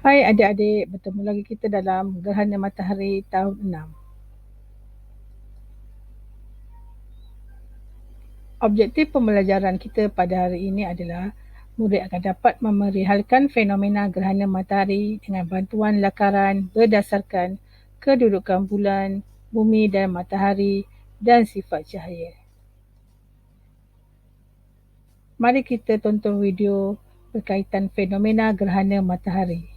Hai adik-adik, bertemu lagi kita dalam Gerhana Matahari tahun 6. Objektif pembelajaran kita pada hari ini adalah murid akan dapat memerihalkan fenomena gerhana matahari dengan bantuan lakaran berdasarkan kedudukan bulan, bumi dan matahari dan sifat cahaya. Mari kita tonton video berkaitan fenomena gerhana matahari.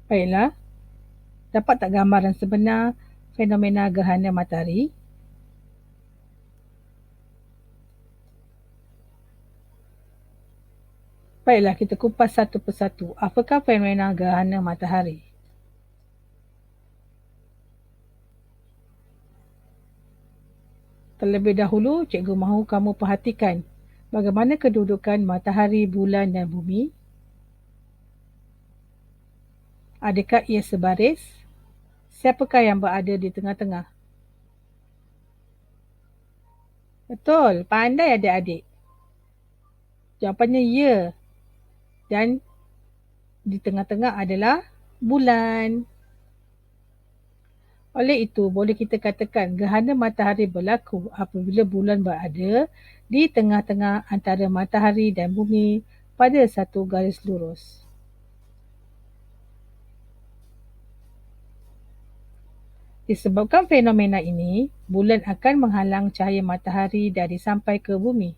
Baiklah, dapat tak gambaran sebenar fenomena gerhana matahari? Baiklah, kita kupas satu persatu. Apakah fenomena gerhana matahari? Terlebih dahulu, cikgu mahu kamu perhatikan bagaimana kedudukan matahari, bulan dan bumi. Adakah ia sebaris? Siapakah yang berada di tengah-tengah? Betul, pandai adik-adik. Jawapannya ya. Dan di tengah-tengah adalah bulan. Oleh itu, boleh kita katakan gerhana matahari berlaku apabila bulan berada di tengah-tengah antara matahari dan bumi pada satu garis lurus. Disebabkan fenomena ini, bulan akan menghalang cahaya matahari dari sampai ke bumi.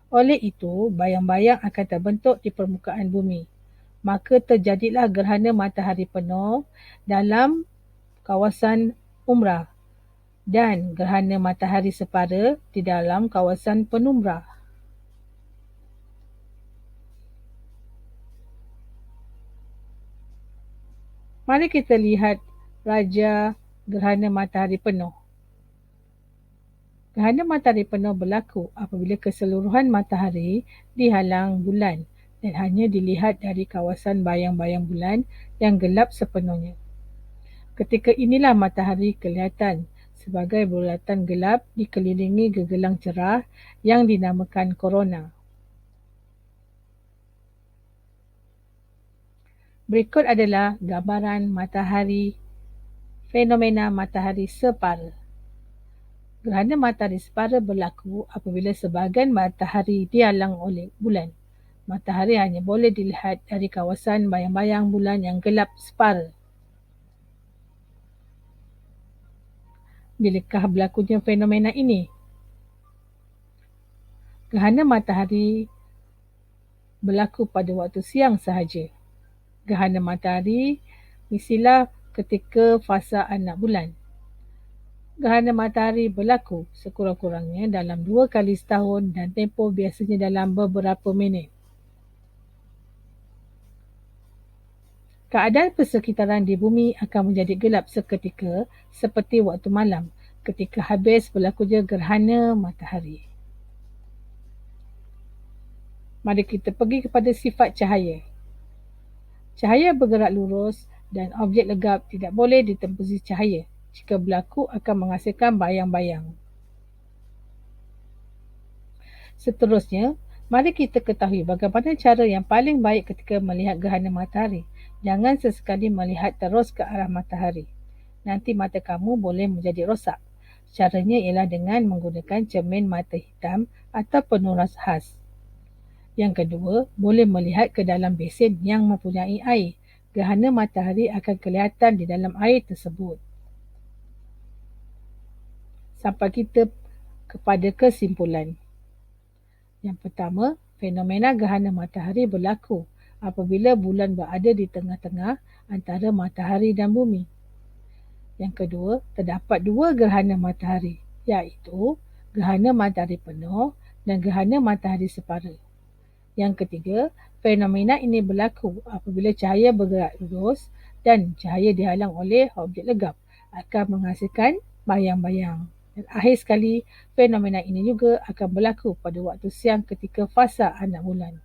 Oleh itu, bayang-bayang akan terbentuk di permukaan bumi. Maka terjadilah gerhana matahari penuh dalam kawasan umbra dan gerhana matahari separa di dalam kawasan penumbra. Mari kita lihat raja gerhana matahari penuh. Gerhana matahari penuh berlaku apabila keseluruhan matahari dihalang bulan dan hanya dilihat dari kawasan bayang-bayang bulan yang gelap sepenuhnya. Ketika inilah matahari kelihatan sebagai bulatan gelap dikelilingi gegelang cerah yang dinamakan korona. Berikut adalah gambaran matahari, fenomena matahari separa. Gerhana matahari separa berlaku apabila sebahagian matahari dihalang oleh bulan. Matahari hanya boleh dilihat dari kawasan bayang-bayang bulan yang gelap separa. Bilakah berlakunya fenomena ini? Gerhana matahari berlaku pada waktu siang sahaja. Gerhana matahari mestilah ketika fasa anak bulan. Gerhana matahari berlaku sekurang-kurangnya dalam 2 kali setahun dan tempoh biasanya dalam beberapa minit. Keadaan persekitaran di bumi akan menjadi gelap seketika seperti waktu malam ketika habis berlakunya gerhana matahari. Mari kita pergi kepada sifat cahaya. Cahaya bergerak lurus dan objek legap tidak boleh ditembusi cahaya. Jika berlaku akan menghasilkan bayang-bayang. Seterusnya, mari kita ketahui bagaimana cara yang paling baik ketika melihat gerhana matahari. Jangan sesekali melihat terus ke arah matahari. Nanti mata kamu boleh menjadi rosak. Caranya ialah dengan menggunakan cermin mata hitam atau penuras khas. Yang kedua, boleh melihat ke dalam besen yang mempunyai air. Gerhana matahari akan kelihatan di dalam air tersebut. Sampai kita kepada kesimpulan. Yang pertama, fenomena gerhana matahari berlaku apabila bulan berada di tengah-tengah antara matahari dan bumi. Yang kedua, terdapat 2 gerhana matahari, iaitu gerhana matahari penuh dan gerhana matahari separa. Yang ketiga, fenomena ini berlaku apabila cahaya bergerak lurus dan cahaya dihalang oleh objek legap akan menghasilkan bayang-bayang. Dan akhir sekali, fenomena ini juga akan berlaku pada waktu siang ketika fasa anak bulan.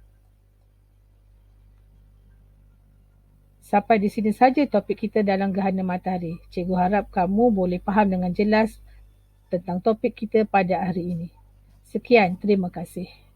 Sampai di sini saja topik kita dalam gerhana matahari. Cikgu harap kamu boleh faham dengan jelas tentang topik kita pada hari ini. Sekian, terima kasih.